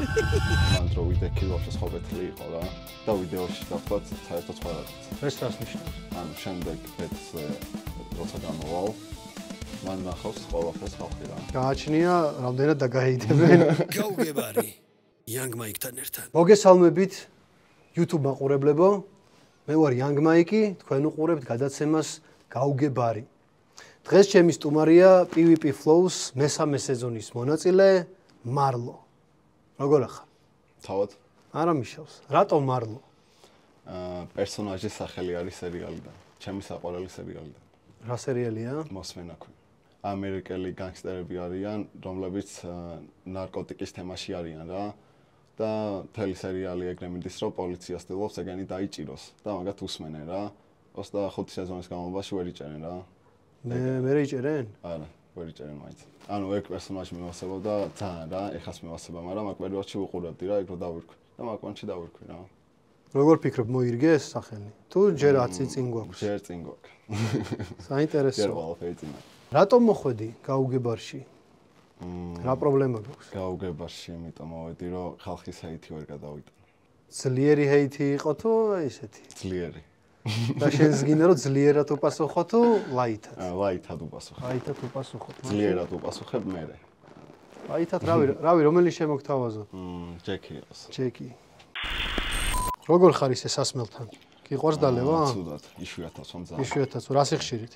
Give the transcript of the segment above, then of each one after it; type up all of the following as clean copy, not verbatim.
მან დრო ვიდექი ვაფშე სხვა ბეთლი იყო რა და ვიდეოში დახვდათ საერთოდ სხვა რაღაც. ეს რას ნიშნავს? ანუ შემდეგ ბეთლზე როცა გამოვალ მან ნახავს ყველაფერს ხალხი რა. გააჩნია რამდენად დაგაიდებენ. გაუგებარი Young Mike-თან ერთად. მოგესალმებით YouTube მაყურებლებო. მე ვარ Young Mike, თქვენ უყურებთ გადაცემას გაუგებარი. დღეს ჩემი სტუმარია PvP Flows მესამე სეზონის მონაწილე მარლო. როგორ ახარ? თავად? არა მიშავს. რატომ მარლო? პერსონაჟის სახელი არის სერიალიდან. ჩემი საყვარელი სერიალიდან. რა სერიალია? მოსმენა ქვია. ამერიკელი განგსტერები არიან, რომლებიც ნარკოტიკის თემაში არიან რა. და მთელი სერიალი ეგრე მიდის, რომ პოლიცია ცდილობს ეგენი დაიჭიროს და მაგათ უსმენენ რა. 25 სეზონის განმავლობაში ვერ იჭერენ რა. მე იჭერენ? არა, ვერ იჭერენ მაინც. ანუ ეგ პერსონაჟი მევასებობდა ძალიან რა, ეხას მევასება, მაგრამ მაგ პერიოდში ვუყურებდი რა, ეგ რო დავირქვი და მაგ მომენტში დავირქვი რა. როგორ ფიქრობ, მოირგეს სახელი? თუ ჯერ 10 წინ გვაქვს. ჯერ წინ გვაქვს. საინტერესო. ჯერ ყველაფერი წინა. რატომ მოხვედი გაუგებარში? რა პრობლემა გვაქვს? გაუგებარში, იმიტომ მოვედი, რომ ხალხის ჰეითი ვერ გადავიტანო. ძლიერი ჰეითი იყო თუ ისეთი? ძლიერი. და შენს გინდა რომ ძლიერად უპასუხო თუ ლაითად? ლაითად უპასუხებ. ლაითად უპასუხოთ. ძლიერად უპასუხებ მე. ლაითად რავი, რომელი შემოგთავაზო? ჯეკი იყოს. ჯეკი. როგორ ხარ ისე სასმელთან? გიყვარს დალევა? ცუდად, იშვიათად რომ ძალიან. იშვიათად, რა სიხშირით?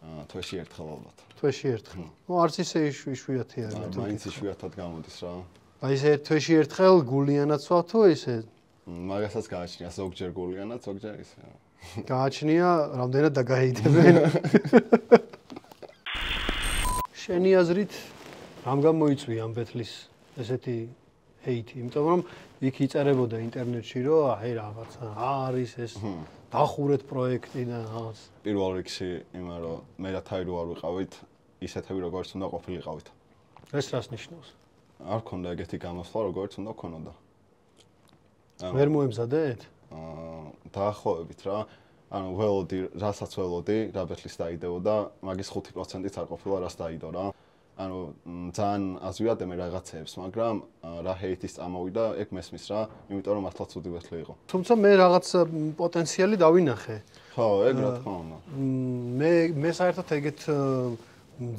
თვეში ერთხელ ალბათ. თვეში ერთხელ. ნუ არც ისე იშვიათი არის. მაინც იშვიათად გამოდის რა. აი ესე თვეში ერთხელ გულიანად ვსვავ თუ ისე? მაგასაც გააჩნია ზოგჯერ გულიანად, ზოგჯერ ისე. გააჩნია რამდენად დაგაიდებენ. შენი აზრით რამ გამოიწვია ამ ბეთლის ესეთი ჰეითი? იმიტომ რომ იქ იწერებოდა ინტერნეტში რომ აი რაღაცა არის ეს დახურეთ პროექტი და რაღაც. პირველ რიგში იმან რომ მე და თაირო არ ვიყავით ისეთები როგორც უნდა ყოფილიყავით. ეს რას ნიშნავს? არ ქონდა ეგეთი გამოსვლა როგორც უნდა ქონოდა. ვერ მოემზადეთ? დაახლოებით რა. ანუ ველოდი, რასაც ველოდი, რა ბეთლის დაიდებოდა, მაგის 5%-იც არ ყოფილა რას დაიდო რა. ანუ ძალიან აზვიადე მე რაღაცეებს, მაგრამ რა ჰეითის წამოვიდა, ეგ მესმის რა, იმიტომ რომ მართლა ცუდი ბეთლი იყო. თუმცა მე რაღაც პოტენციალი დავინახე. ხო, ეგ რა თქმა უნდა. მე საერთოდ ეგეთ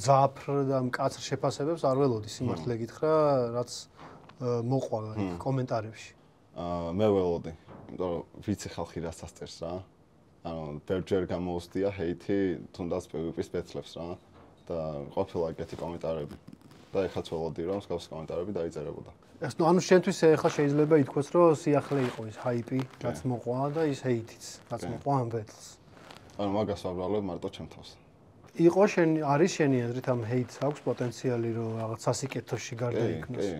ძაფრ და მკაცრ შეფასებებს არ ველოდი, სიმართლე გითხრა, რაც მოყვა კომენტარებში. მე ველოდი, იმიტომ რომ ვიცი ხალხი რაც ასწერს რა. ანუ ბევრჯერ გამოუსდია ჰეითი თუნდაც PvP-ს ბეთლებს რა. და ყოფილა ეგეთი კომენტარები. და ეხაც ველოდი რომ მსგავსი კომენტარები დაიწერებოდა. ანუ შენთვის ეხლა შეიძლება ითქვას რომ სიახლე იყო ის ჰაიპი, რაც მოყვა და ის ჰეითიც, რაც მოყვა ამ ბეთლს. ანუ მაგას ვაბრალებ მარტო ჩემ თავს. იყო არის შენი აზრით ამ ჰეითს აქვს პოტენციალი რომ რაღაც სასიკეთოში გარდაიქმნას? კი,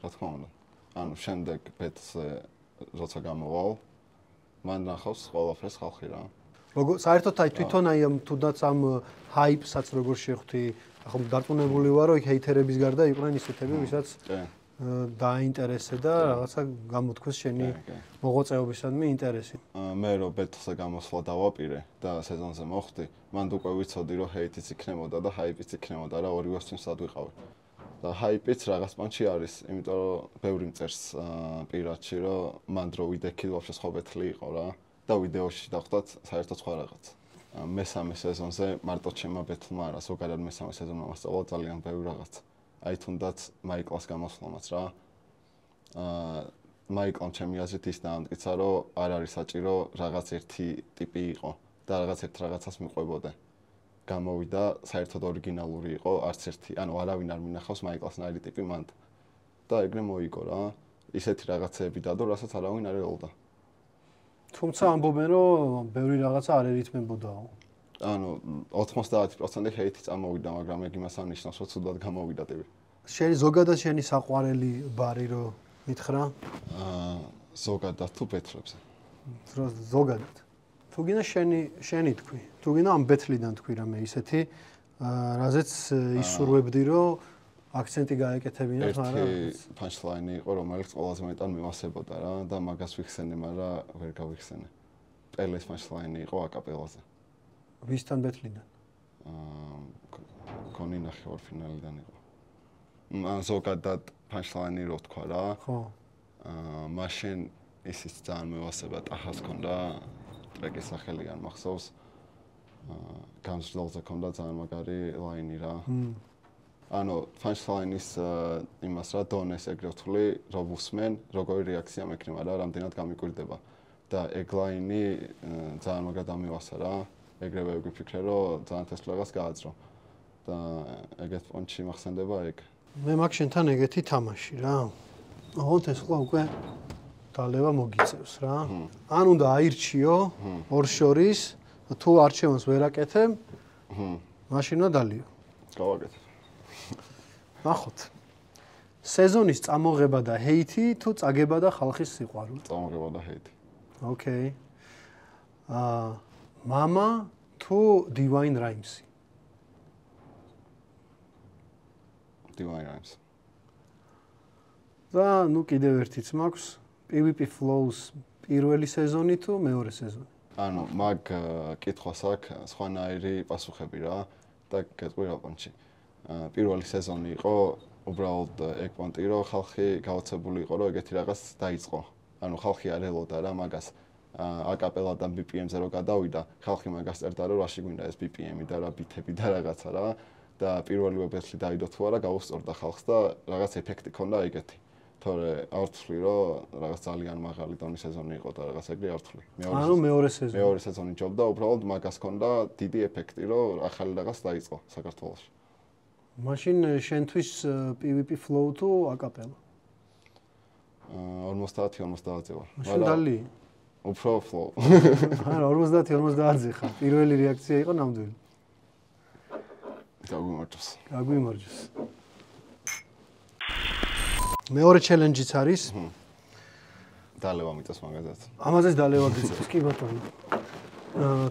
რა თქმა უნდა. ანუ შემდეგ ბეთლზე როცა გამოვალ, მან ნახავს ყველაფერს ხალხი რა. საერთოდ აი თვითონ აი თუნდაც ამ ჰაიპსაც როგორ შეხვდი, ახლა დარწმუნებული ვარ რომ ჰეითერების გარდა იყვნენ ისეთები, ვისაც დაინტერესე და რაღაცა გამოთქვეს შენი მოღვაწეობისადმი ინტერესი. მე რო ბეთლზე გამოსვლა დავაპირე და სეზონზე მოხვდი, მან უკვე ვიცოდი რომ ჰეითიც იქნებოდა და ჰაიპიც იქნებოდა რა, ორივე სად ვიყავი. და ჰაიპიც რაღაც პანჩი არის, იმიტომ რომ ბევრი მწერს პირადში რომ მან დრო ვიდექი ვაფშე სხვა ბეთლი იყო რა. და ვიდეოში დახვდათ საერთოდ სხვა რაღაც. მესამე სეზონზე მარტო ჩემმა ბეთლმა არა, ზოგადად მესამე სეზონმა მასწავლა ძალიან ბევრი რაღაც. აი თუნდაც მაიკლას გამოსვლამაც რა. მაიკლამ ჩემი აზრით ის დაამტკიცა, რომ არ არის საჭირო რაღაც ერთი ტიპი იყო და რაღაც ერთ რაღაცას მიყვებოდა. გამოვიდა საერთოდ ორიგინალური იყო, არც ერთი, ანუ არავინ არ მინახავს მაიკლასნაირი ტიპი მან. და ეგრე მოიგო რა. ისეთი რაღაცეები დადო, რასაც არავინ არ ელოდა. თუმცა ამბობენ რომ ბევრი რაღაცა არ ერითმებოდაო. ანუ 90% ჰეითი წამოვიდა, მაგრამ ეგ იმას არ ნიშნავს, რომ ცუდად გამოვიდა ტიპი. ზოგადად შენი საყვარელი ბარი რო მითხრა? ზოგადად თუ ბეთლებზე? ზოგადად. თუ გინდა შენი თქვი. თუ გინდა ამ ბეთლიდან თქვი რამე ისეთი, რაზეც ისურვებდი რომ აქცენტი გაეკეთებინათ, მაგრამ ერთი პანჩლაინი იყო, რომელიც ყველაზე მეტად მევასებოდა რა და მაგას ვიხსენე, მაგრამ ვერ გავიხსენე. პელეს პანჩლაინი იყო აკაპელაზე. ვისთან ბეთლიდან? კონი ნახევარფინალიდან იყო. ზოგადად punchline-ი რო თქვა რა. ხო. მაშინ ისიც ძალიან მევასება ტახას ქონდა ტრეკის სახელი არ მახსოვს. გამსვლელზე ქონდა ძალიან მაგარი ლაინი რა. ანუ punchline-ის იმას რა დონეს ეგრე ვთვლი, რო ვუსმენ, როგორი რეაქცია მექნება რა, რამდენად გამიკვირდება. და ეგ ლაინი ძალიან მაგრად ამივასა რა. ეგრევე ვიფიქრე, რომ ძალიან თესლებას გააძრო. და ეგეთ პონჩი მახსენდება ეგ. მე მაგ შენთან ეგეთი თამაში რა. ოღონდ ეს ყლა უკვე დალევა მოგიწევს რა. ან უნდა აირჩიო ორ შორის, თუ არჩევანს ვერ აკეთებ, მაშინ უნდა დალიო. გავაკეთე. ნახოთ. სეზონის წამოღება და ჰეითი თუ წაგება და ხალხის სიყვარული? წამოღება და ჰეითი. ოკეი. მამა თუ Divine Rhymes? Divine Rhymes. და ნუ კიდევ ერთიც მაქვს, PvP Flows პირველი სეზონი თუ მეორე სეზონი? ანუ მაგ კითხვას აქვს სხვანაირი პასუხები რა და გეტყვი რა პონჩი. პირველი სეზონი იყო უბრალოდ ეგ პონტი, რომ ხალხი გაოცებული იყო, რომ ეგეთი რაღაც დაიწყო. ანუ ხალხი არ ელოდა რა მაგას. აკაპელადან BPM-ზე რო გადავიდა, ხალხი მაგას წერდა, რომ რაში გვინდა ეს BPM-ი და რა ბითები და რაღაცა რა. და პირველი ვებსაიტი დაიდო თუ არა, გაუსწორდა ხალხს და რაღაც ეფექტი ქონდა ეგეთი. თორე არ ვთვლი, რომ რაღაც ძალიან მაღალი დონის სეზონი იყო და რაღაც ეგრე არ ვთვლი. ანუ მეორე სეზონი. მეორე სეზონი ჯობდა, უბრალოდ მაგას ქონდა დიდი ეფექტი, რომ ახალი რაღაც დაიწყო საქართველოში. მაშინ შენთვის PvP Flow თუ აკაპელა? 50-50 ვარ. მაშინ დალი. უფრო flow. არა 50-50 ხარ. პირველი რეაქცია იყო ნამდვილი. გაგვიმარჯოს. გაგვიმარჯოს. მეორე ჩელენჯიც არის. დალევა მიწევს მაგაზეც. ამაზეც დალევა გიწევს, კი ბატონო.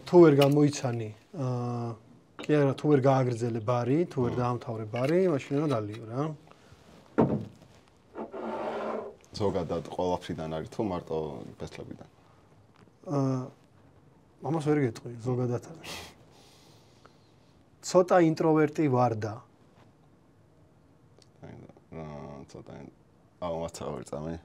თუ ვერ გამოიცანი, კი არა, თუ ვერ გააგრძელე ბარი, თუ ვერ დაამთავრე ბარი, მაშინ უნდა დალიო რა. ზოგადად ყველაფრიდან არის თუ მარტო ფესლებიდან? ამას ვერ გეტყვი, ზოგადად არის. ცოტა ინტროვერტი ვარ და ცოტა აუმაცა ვერ წამე.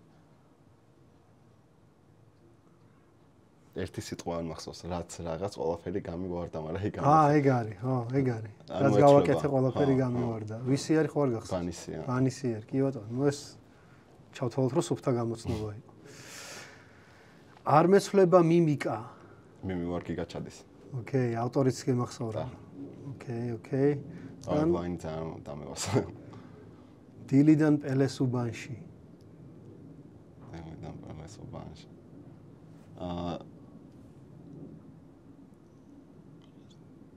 ერთი სიტყვა არ მახსოვს, რაც რაღაც ყველაფერი გამივარდა, მაგრამ ეგ არის. ეგ არის, ხო, ეგ არის. რაც გავაკეთე ყველაფერი გამივარდა. ვისი არის ხო არ გახსოვს? ბანისია. ბანისი არის, კი ბატონო. ნუ ეს ჩავთვალოთ, რომ სუფთა გამოცნობა იყო. არ მეცვლება მიმიკა. მიმი ვარ გიგაჩადის. ოკეი, ავტორიც გემახსოვრა. ოკეი. Online დამევასა. დილიდან პელესუბანში. დილიდან პელესუბანში.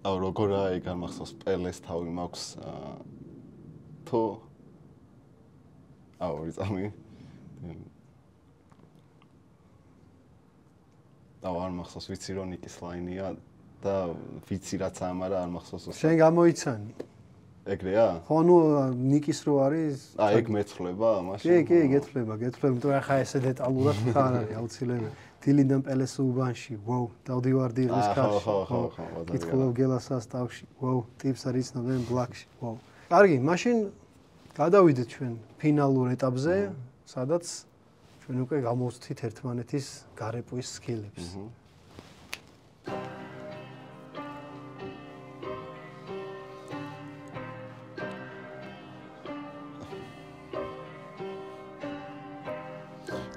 აუ როგორ აი გამახსოვს პელეს თავი მაქვს თუ აუ რიცამი აუ არ მახსოვს ვიცი რომ ნიკის ლაინია და ვიცი რაც ამარა არ მახსოვს შენ გამოიცანი ეგრეა ხო ნუ ნიკის რო არის ეგ მეცვლება მაშინ კი გეთვლება იმიტომ რომ ახლა ესე დეტალურად ხარ არის აუცილებელი დილიდან პელესუბანში ვოუ დავდივარ დილის ქარში ხო კითხულობ გელასას თავში ვოუ ტიპს არის ნობენ ბლაკში ვოუ კარგი მაშინ გადავიდეთ ჩვენ ფინალურ ეტაპზე სადაც ჩვენ უკვე გამოვცით ერთმანეთის გარეპვის სკილებს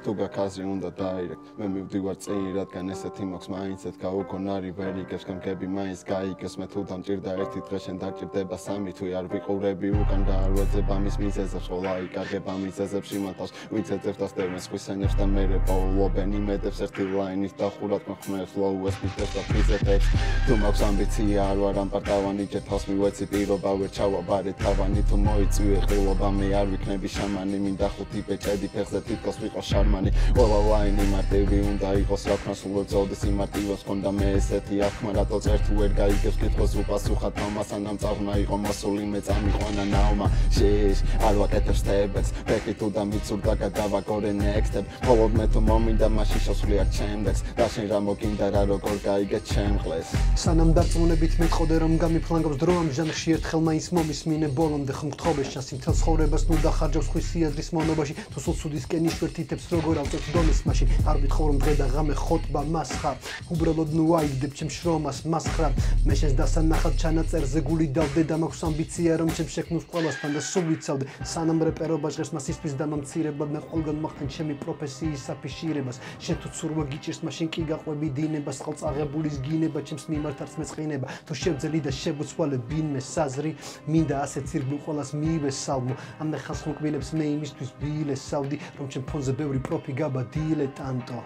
თუ გაკაზრი უნდა დაირეკ მე მივდივარ წინ რადგან ესეთი მოხს მაინცეთ გაუგონარი ვერ იგებს გამგები მაინც გაიგებს მე თუ დამჭირდა ერთი დღე შენ დაჭირდება სამი თუ არ ვიყურები უკან და არ ვეძებ ამის მიზეზებს ყოლა იკარგებ ამ მიზეზებს იმათავს ვინც ეძებს და სტევენს ხისენებს და მერე პაულობენ იმედებს ერთი ლაინით და ხურად მოხმევს ლოუეს მიტებს და ფიზეთებს თუ მაქვს ამბიცია არ ვარ ამ პარტავანი ჯეთავს მივეცი პირობა ვერ ჩავაბარე თავანი თუ მოიწვიე ყილობა მე არ ვიქნები შამანი მინდა ხუთი ბეჭედი ფეხზე თითქოს ვიყო შარმა თამანი ყველა ლაინი მარტივი უნდა იყოს რა ქვია სულ ვერ წოდეს იმარტივოს კონდა მე ესეთი აღქმა რატო წერ თუ ვერ გაიგებს კითხოს უპასუხა თამას ანამ წაღმა იყო მოსული მე წამიყვანა ნაუმა შეეშ არ ვაკეთებ სტეპებს ბექი თუ დამიცურდა გადავაგორე next step მხოლოდ მე თუ მომინდა მაშინ შესვლია ჩემდექს და შენ რა მოგინდა რა როგორ გაიგე ჩემხლეს სანამ დარწმუნებით მეტყოდე რომ გამიფლანგავს დრო ამ ჟანრში ერთხელ მაინც მომისმინე ბოლომდე ხომ გთხოვეს ჩანს იმ თელ ცხოვრებას ნუ დახარჯავს ხვის სიადრის მონობაში თუ სულ სუდისკენ იშვერთითებს როგორ ავწევთ დონის მაშინ არ ვითხოვ რომ დღე და ღამე ხოტბა მასხა უბრალოდ ნუ აიგდებ ჩემ შრომას მასხრა მე შენს დასანახად ჩანაწერზე გული დავდე და მაქვს ამბიცია რომ ჩემ შექმნილ ყველასთან და სულ ვიცავდე სანამ რეპერობა ჟღერს მას ისთვის დამამცირებლად მე ყველგან მახდენ ჩემი პროფესიის აფიშირებას შენ თუ ცურვა გიჭირს მაშინ კი გაყვები დინებას წყალწაღებულის გინება ჩემს მიმართ არც მეწყინება თუ შევძელი და შევუცვალე ბინმე საზრი მინდა ასე ცირგლ ყველას მიივეს სალმო ამ ხანს მოկბილებს მე იმისთვის ბილეს სავდი რომ ჩემ ფონზე ბევრი პროფი გაბა დილეტანტო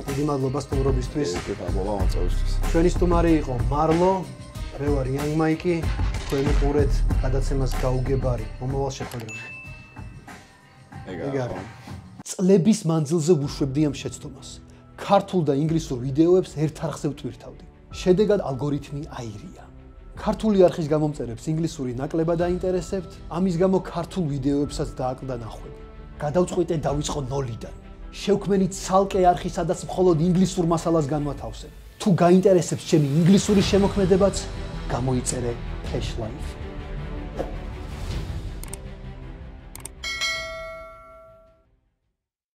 დიდი მადლობა სტუმრობისთვის ჩვენი სტუმარი იყო მარლო მე ვარ Young Mike თქვენ უყურეთ გადაცემას გაუგებარი მომავალ შეხვედრამდე ეგარი წლების მანძილზე ვუშვებდი ამ შეცდომას ქართულ და ინგლისურ ვიდეოებს ერთ არხზე ვტვირთავდი შედეგად ალგორითმი აირია ქართული არხის გამომწერებს ინგლისური ნაკლებად აინტერესებთ ამის გამო ქართულ ვიდეოებსაც დააკლდა ნახვები გადავწყვიტე დავიწყო ნოლიდან შევქმენი ცალკე არხი სადაც მხოლოდ ინგლისურ მასალას განვათავსებ თუ გაინტერესებს ჩემი ინგლისური შემოქმედებაც გამოიწერე Cash Life